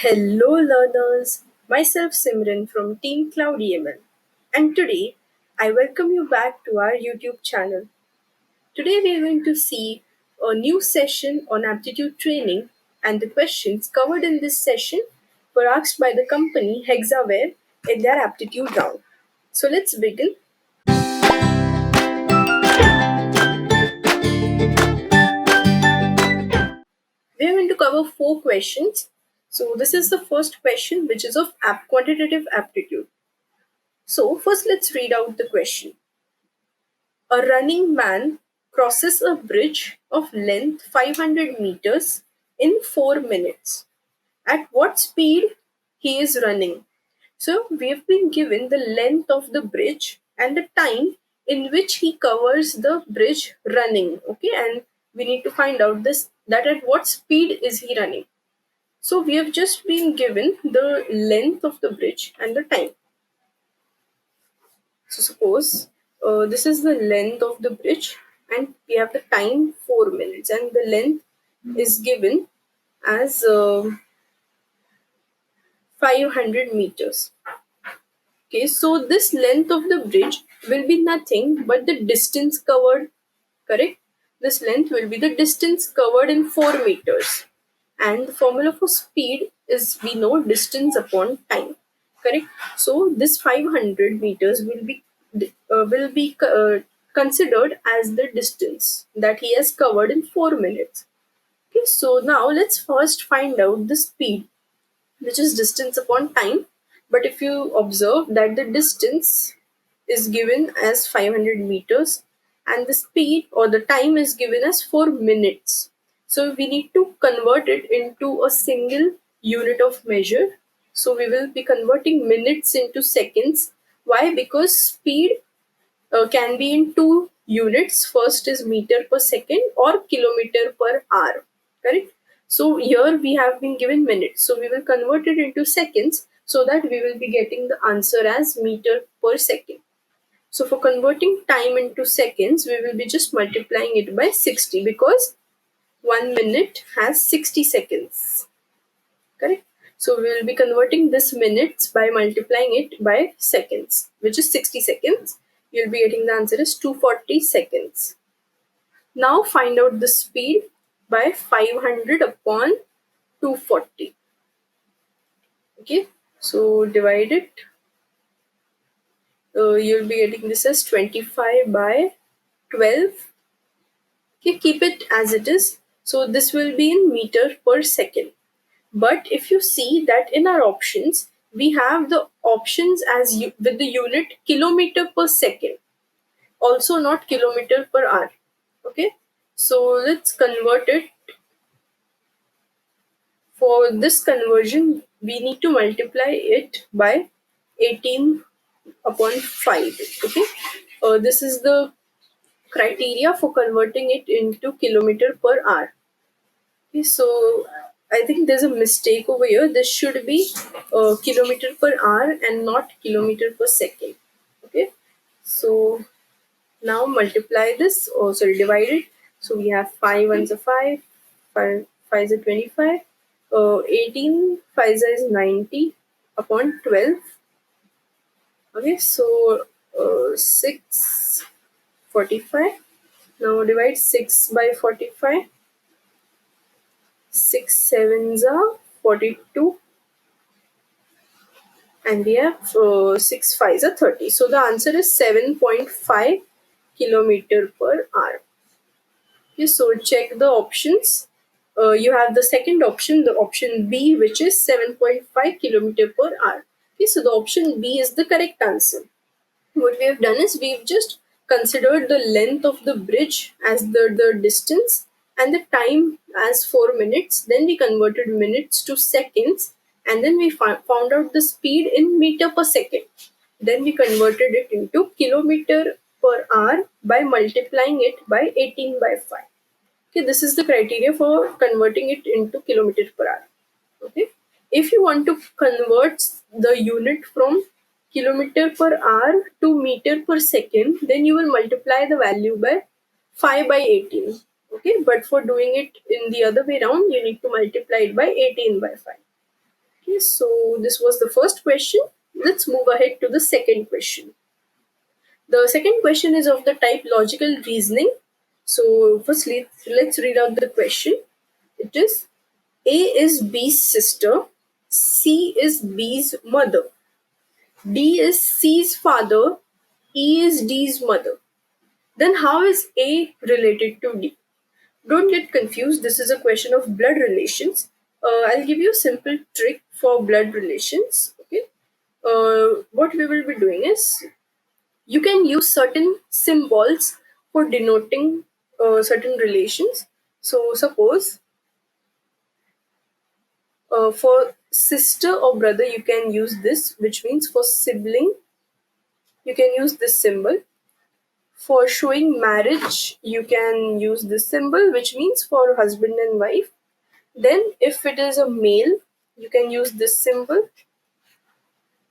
Hello learners, myself Simran from Team CloudyML, and today I welcome you back to our YouTube channel. Today we are going to see a new session on aptitude training, and the questions covered in this session were asked by the company Hexaware in their aptitude round. So let's begin. We are going to cover 4 questions. So this is the first question, which is of quantitative aptitude. So first let's read out the question. A running man crosses a bridge of length 500 meters in 4 minutes. At what speed he is running? So we have been given the length of the bridge and the time in which he covers the bridge running. Okay, and we need to find out this that at what speed is he running. So we have just been given the length of the bridge and the time. So suppose this is the length of the bridge and we have the time 4 minutes and the length is given as 500 meters. Okay, so this length of the bridge will be nothing but the distance covered, correct? This length will be the distance covered in 4 meters. And the formula for speed is we know distance upon time, correct? So this 500 meters will be considered as the distance that he has covered in 4 minutes. Okay, so now let's first find out the speed, which is distance upon time. But if you observe that the distance is given as 500 meters and the speed or the time is given as 4 minutes. So we need to convert it into a single unit of measure. So we will be converting minutes into seconds. Why? Because speed can be in two units. First is meter per second or kilometer per hour. Correct? So here we have been given minutes. So we will convert it into seconds so that we will be getting the answer as meter per second. So for converting time into seconds, we will be just multiplying it by 60 because 1 minute has 60 seconds. Correct? So we will be converting this minutes by multiplying it by seconds, which is 60 seconds. You'll be getting the answer is 240 seconds. Now find out the speed by 500 upon 240. Okay, so divide it. You'll be getting this as 25 by 12. Okay, keep it as it is. So this will be in meter per second. But if you see that in our options, we have the options as with the unit kilometer per second, also not kilometer per hour. Okay, so let's convert it. For this conversion, we need to multiply it by 18 upon 5. Okay, this is the criteria for converting it into kilometer per hour. Okay, so I think there's a mistake over here. This should be kilometer per hour and not kilometer per second. Okay, so now multiply this, or sorry, divide it. So we have 5 ones are 5, 5 is 25, 18 5 is 90 upon 12. Okay, so 645. Now divide 6 by 45. 6 sevens are 42 and we have 6 fives are 30. So the answer is 7.5 kilometer per hour. Okay, so check the options. You have the second option, the option B, which is 7.5 kilometer per hour. Okay, so the option B is the correct answer. What we have done is we've just considered the length of the bridge as the distance and the time as 4 minutes. Then we converted minutes to seconds and then we found out the speed in meter per second. Then we converted it into kilometer per hour by multiplying it by 18 by 5. Okay, this is the criteria for converting it into kilometer per hour. Okay, if you want to convert the unit from kilometer per hour to meter per second, then you will multiply the value by 5 by 18. Okay, but for doing it in the other way around, you need to multiply it by 18 by 5. Okay, so this was the first question. Let's move ahead to the second question. The second question is of the type logical reasoning. So firstly, let's read out the question. It is: A is B's sister, C is B's mother, D is C's father, E is D's mother. Then how is A related to D? Don't get confused, this is a question of blood relations. I'll give you a simple trick for blood relations. Okay. What we will be doing is, you can use certain symbols for denoting certain relations. So suppose for sister or brother, you can use this, which means for sibling, you can use this symbol. For showing marriage, you can use this symbol, which means for husband and wife. Then, if it is a male, you can use this symbol.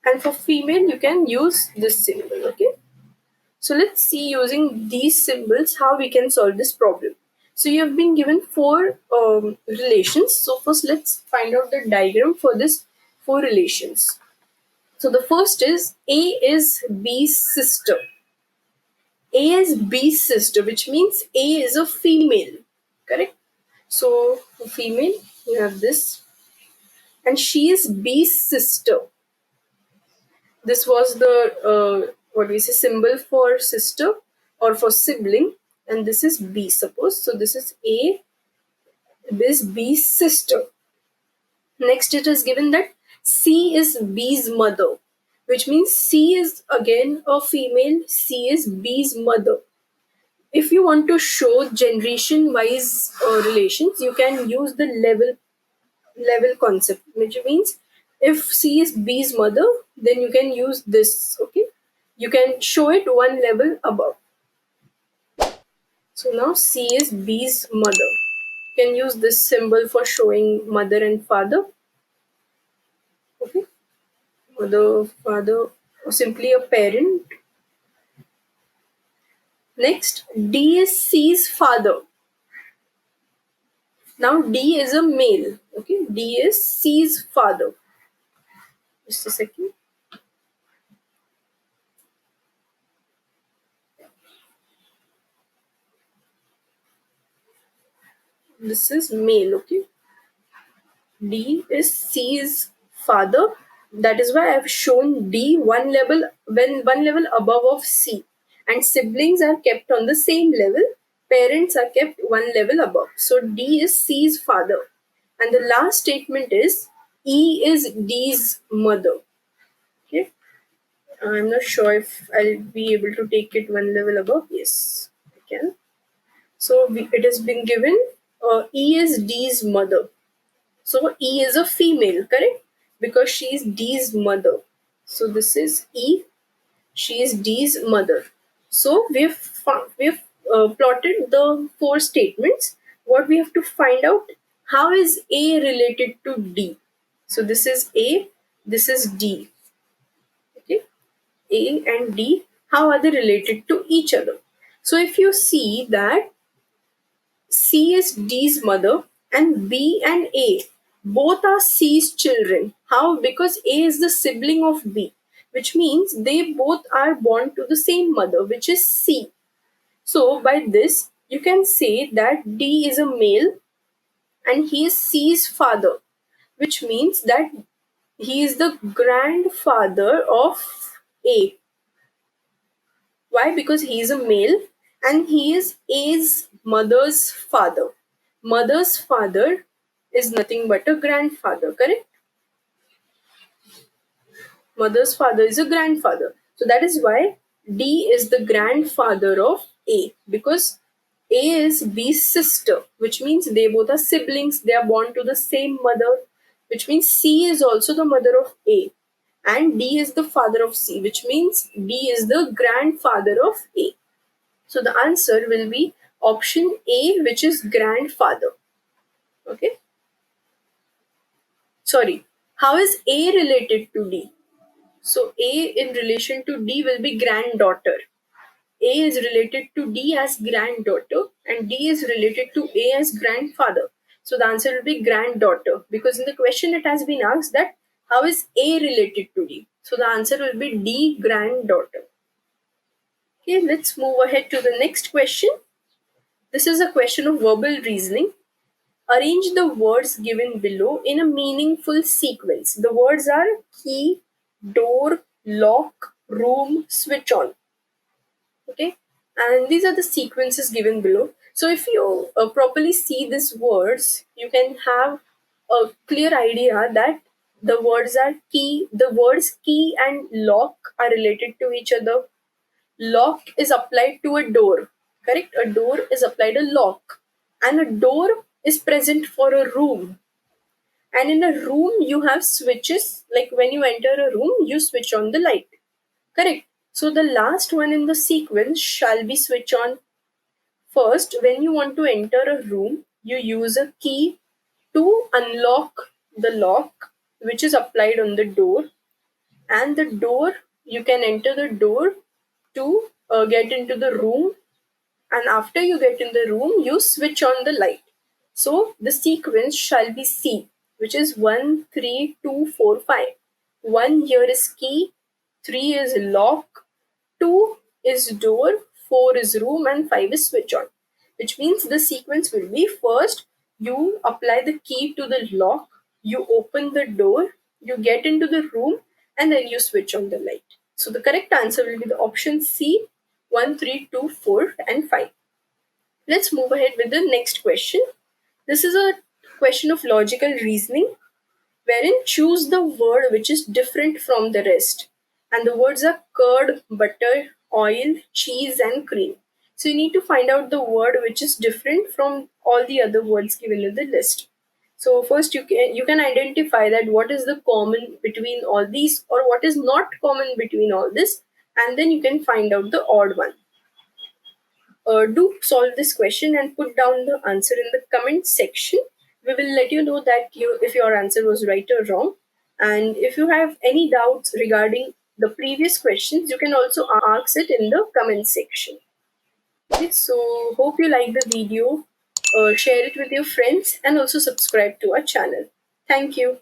And for female, you can use this symbol. Okay. So let's see using these symbols how we can solve this problem. So you have been given four relations. So first let's find out the diagram for this four relations. So the first is A is B's sister. A is B's sister, which means A is a female. Correct? So for female, you have this. And she is B's sister. This was the what we say symbol for sister or for sibling, and this is B. Suppose so. This is A. This B's sister. Next, it is given that C is B's mother, which means C is again a female. C is B's mother. If you want to show generation wise relations, you can use the level concept, which means if C is B's mother, then you can use this. Okay, you can show it one level above. So now C is B's mother. You can use this symbol for showing mother and father. Okay, mother, father, or simply a parent. Next, D is C's father. Now D is a male. Okay, D is C's father. Just a second. This is male. Okay, D is C's father. That is why I have shown D one level above of C. And siblings are kept on the same level. Parents are kept one level above. So D is C's father. And the last statement is E is D's mother. Okay. I'm not sure if I'll be able to take it one level above. Yes, I can. So it has been given E is D's mother. So E is a female, correct? Because she is D's mother. So this is E. She is D's mother. So we've plotted the four statements. What we have to find out, how is A related to D? So this is A. This is D. Okay. A and D. How are they related to each other? So if you see that C is D's mother and B and A both are C's children. How? Because A is the sibling of B, which means they both are born to the same mother, which is C. So by this, you can say that D is a male and he is C's father, which means that he is the grandfather of A. Why? Because he is a male and he is A's mother's father. Mother's father is nothing but a grandfather, correct? Mother's father is a grandfather. So that is why D is the grandfather of A, because A is B's sister, which means they both are siblings, they are born to the same mother, which means C is also the mother of A. And D is the father of C, which means D is the grandfather of A. So the answer will be option A, which is grandfather. Okay. Sorry. How is A related to D? So A in relation to D will be granddaughter. A is related to D as granddaughter and D is related to A as grandfather. So the answer will be granddaughter, because in the question it has been asked that How is A related to D? So the answer will be D, granddaughter. Okay, let's move ahead to the next question. This is a question of verbal reasoning. Arrange the words given below in a meaningful sequence. The words are key, door, lock, room, switch on. Okay, and these are the sequences given below. So if you properly see these words, you can have a clear idea that the words key and lock are related to each other. Lock is applied to a door, correct? A door is applied a lock, and a door is present for a room. And in a room you have switches, like when you enter a room you switch on the light, correct? So the last one in the sequence shall be switch on. First, when you want to enter a room, you use a key to unlock the lock which is applied on the door, and the door, you can enter the door to get into the room, and after you get in the room you switch on the light. So the sequence shall be C, which is 1 3 2 4 5. 1 here is key, 3 is lock, 2 is door, 4 is room, and 5 is switch on. Which means the sequence will be: first you apply the key to the lock, you open the door, you get into the room, and then you switch on the light. So the correct answer will be the option C, 1 3 2 4 and 5. Let's move ahead with the next question. This is a question of logical reasoning, wherein choose the word which is different from the rest. And the words are curd, butter, oil, cheese, and cream. So you need to find out the word which is different from all the other words given in the list. So first you can identify that what is the common between all these, or what is not common between all this, and then you can find out the odd one. Do solve this question and put down the answer in the comment section. We will let you know that if your answer was right or wrong. And if you have any doubts regarding the previous questions, you can also ask it in the comment section. Okay, so hope you like the video. Share it with your friends and also subscribe to our channel. Thank you.